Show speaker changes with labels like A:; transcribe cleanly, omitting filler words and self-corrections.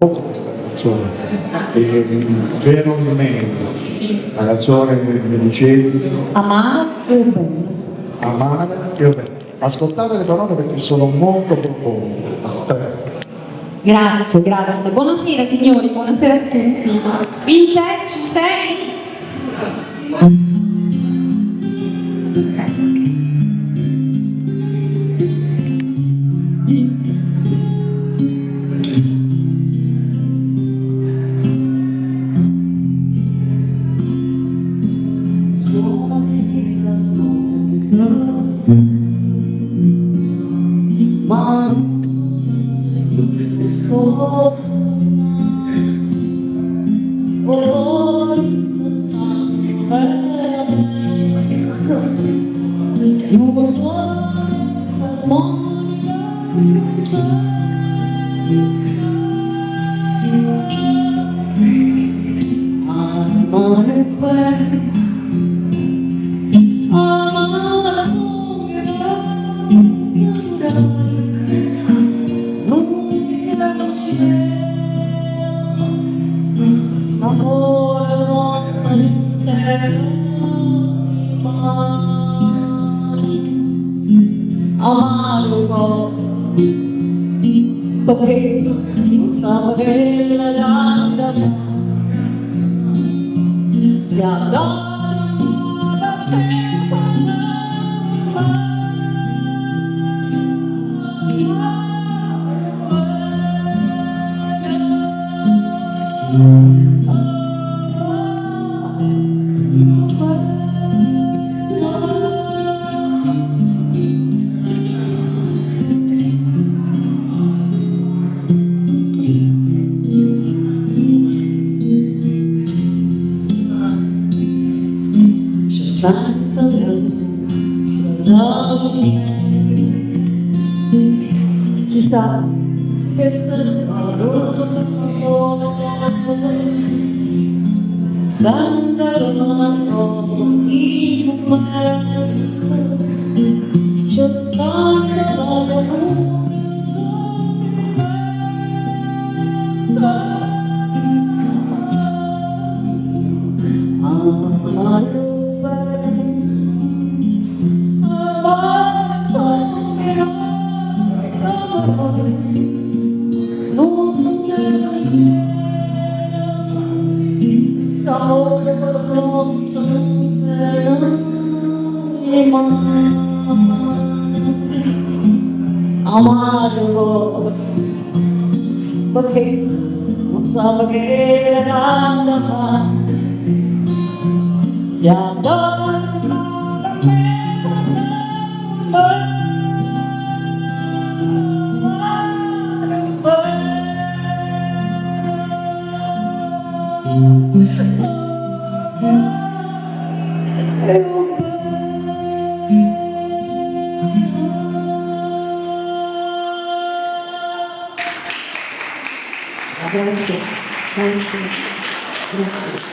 A: Questa canzone vero o meno, la canzone mi dicevi
B: Amara e bene.
A: amare e bene. Ascoltate le parole perché sono molto profonde.
B: Grazie, grazie. Buonasera signori, buonasera a tutti. Vincenzo, ci sei? Ma amaro perché non sapere la grande si adorano la Santa chissà che sarà Santa in me c'è amaro perché non so che la grande si adorna la Grazie, grazie, grazie.